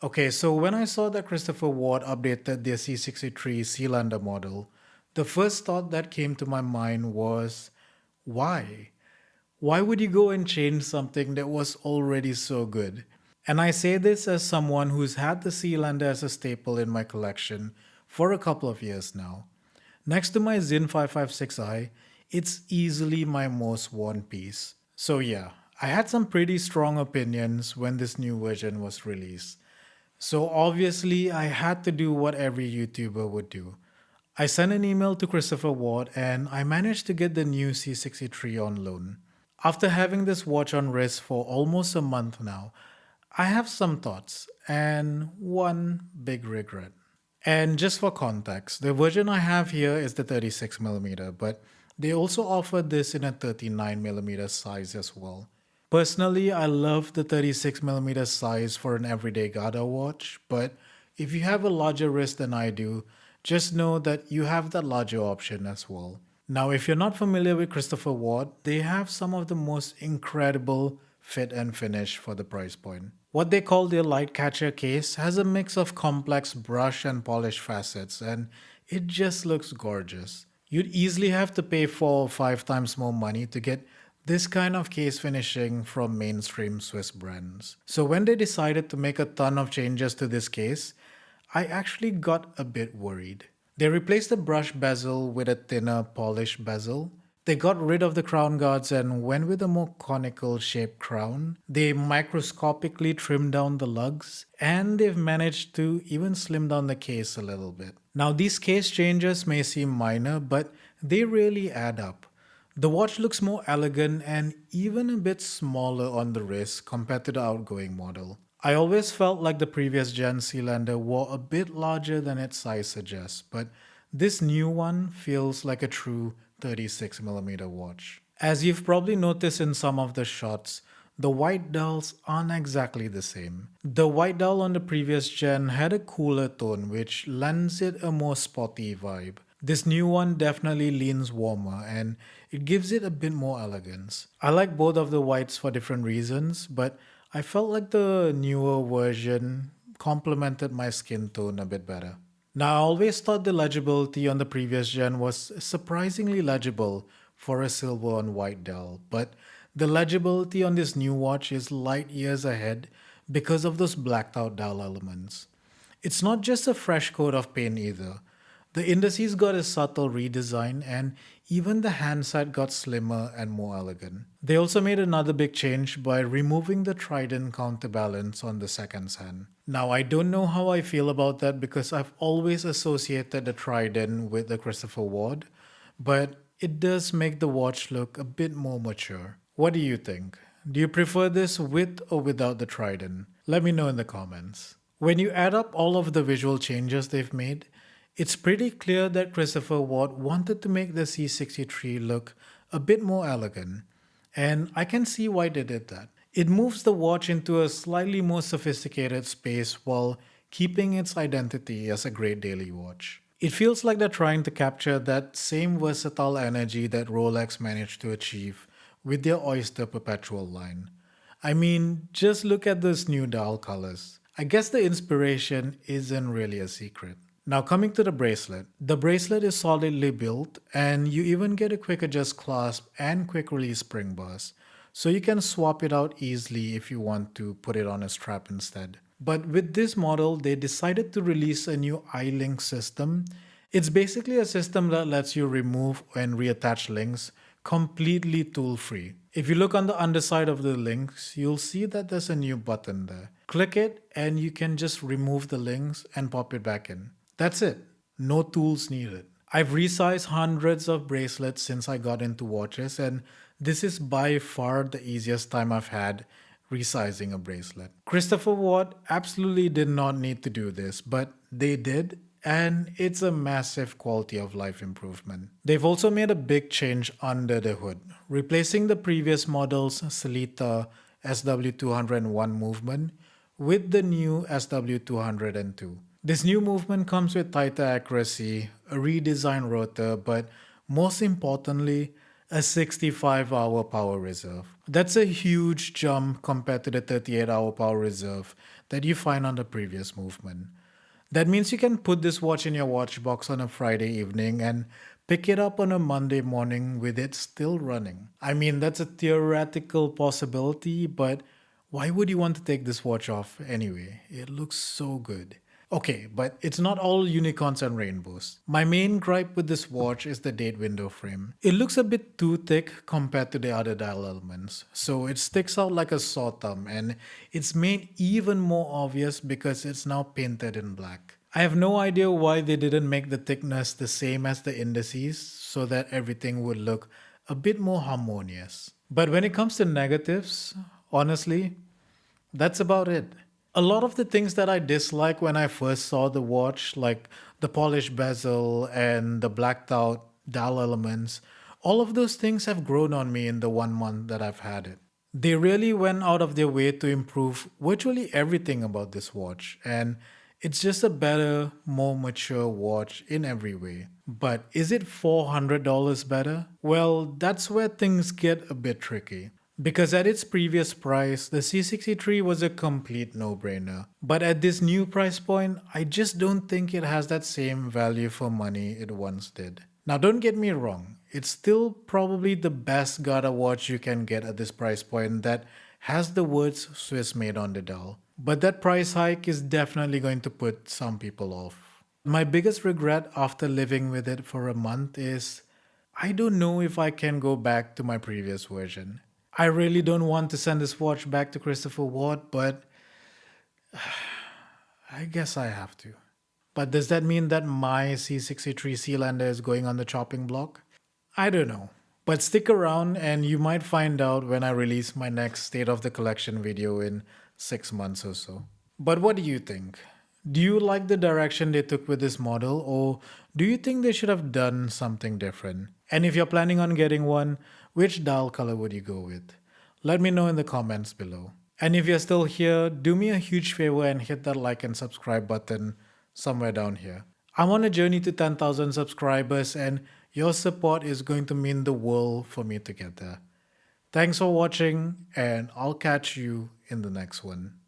Okay, so when I saw that Christopher Ward updated their C63 Sealander model, the first thought that came to my mind was, why? Why would you go and change something that was already so good? And I say this as someone who's had the Sealander as a staple in my collection for a couple of years now. Next to my Zin 556i, it's easily my most worn piece. So yeah, I had some pretty strong opinions when this new version was released. So obviously, I had to do what every YouTuber would do. I sent an email to Christopher Ward and I managed to get the new C63 on loan. After having this watch on wrist for almost a month now, I have some thoughts and one big regret. And just for context, the version I have here is the 36mm, but they also offer this in a 39mm size as well. Personally, I love the 36mm size for an everyday GADA watch, but if you have a larger wrist than I do, just know that you have that larger option as well. Now, if you're not familiar with Christopher Ward, they have some of the most incredible fit and finish for the price point. What they call their light catcher case has a mix of complex brush and polish facets, and it just looks gorgeous. You'd easily have to pay 4 or 5 times more money to get this kind of case finishing from mainstream Swiss brands. So when they decided to make a ton of changes to this case, I actually got a bit worried. They replaced the brush bezel with a thinner polished bezel. They got rid of the crown guards and went with a more conical shaped crown. They microscopically trimmed down the lugs, and they've managed to even slim down the case a little bit. Now, these case changes may seem minor, but they really add up. The watch looks more elegant and even a bit smaller on the wrist compared to the outgoing model. I always felt like the previous gen Sealander wore a bit larger than its size suggests, but this new one feels like a true 36mm watch. As you've probably noticed in some of the shots, the white dials aren't exactly the same. The white dial on the previous gen had a cooler tone which lends it a more sporty vibe. This new one definitely leans warmer and it gives it a bit more elegance. I like both of the whites for different reasons, but I felt like the newer version complemented my skin tone a bit better. Now, I always thought the legibility on the previous gen was surprisingly legible for a silver on white dial, but the legibility on this new watch is light years ahead because of those blacked out dial elements. It's not just a fresh coat of paint either. The indices got a subtle redesign and even the handset got slimmer and more elegant. They also made another big change by removing the trident counterbalance on the seconds hand. Now, I don't know how I feel about that because I've always associated the trident with the Christopher Ward, but it does make the watch look a bit more mature. What do you think? Do you prefer this with or without the trident? Let me know in the comments. When you add up all of the visual changes they've made, it's pretty clear that Christopher Ward wanted to make the C63 look a bit more elegant, and I can see why they did that. It moves the watch into a slightly more sophisticated space while keeping its identity as a great daily watch. It feels like they're trying to capture that same versatile energy that Rolex managed to achieve with their Oyster Perpetual line. I mean, just look at those new dial colors. I guess the inspiration isn't really a secret. Now coming to the bracelet is solidly built and you even get a quick adjust clasp and quick release spring bars. So you can swap it out easily if you want to put it on a strap instead. But with this model, they decided to release a new iLink system. It's basically a system that lets you remove and reattach links completely tool-free. If you look on the underside of the links, you'll see that there's a new button there. Click it and you can just remove the links and pop it back in. That's it. No tools needed. I've resized hundreds of bracelets since I got into watches, and this is by far the easiest time I've had resizing a bracelet. Christopher Ward absolutely did not need to do this, but they did, and it's a massive quality of life improvement. They've also made a big change under the hood, replacing the previous model's Selita SW201 movement with the new SW202. This new movement comes with tighter accuracy, a redesigned rotor, but most importantly, a 65-hour power reserve. That's a huge jump compared to the 38-hour power reserve that you find on the previous movement. That means you can put this watch in your watch box on a Friday evening and pick it up on a Monday morning with it still running. I mean, that's a theoretical possibility, but why would you want to take this watch off anyway? It looks so good. Okay, but it's not all unicorns and rainbows. My main gripe with this watch is the date window frame. It looks a bit too thick compared to the other dial elements, so it sticks out like a sore thumb, and it's made even more obvious because it's now painted in black. I have no idea why they didn't make the thickness the same as the indices so that everything would look a bit more harmonious. But when it comes to negatives, honestly, that's about it. A lot of the things that I dislike when I first saw the watch, like the polished bezel and the blacked out dial elements, all of those things have grown on me in the 1 month that I've had it. They really went out of their way to improve virtually everything about this watch, and it's just a better, more mature watch in every way. But is it $400 better? Well, that's where things get a bit tricky. Because at its previous price, the C63 was a complete no-brainer. But at this new price point, I just don't think it has that same value for money it once did. Now don't get me wrong, it's still probably the best GADA watch you can get at this price point that has the words Swiss made on the dial. But that price hike is definitely going to put some people off. My biggest regret after living with it for a month is I don't know if I can go back to my previous version. I really don't want to send this watch back to Christopher Ward, but I guess I have to. But does that mean that my C63 Sealander is going on the chopping block? I don't know. But stick around and you might find out when I release my next State of the Collection video in 6 months or so. But what do you think? Do you like the direction they took with this model, or do you think they should have done something different? And if you're planning on getting one, which dial color would you go with? Let me know in the comments below. And if you're still here, do me a huge favor and hit that like and subscribe button somewhere down here. I'm on a journey to 10,000 subscribers, and your support is going to mean the world for me to get there. Thanks for watching, and I'll catch you in the next one.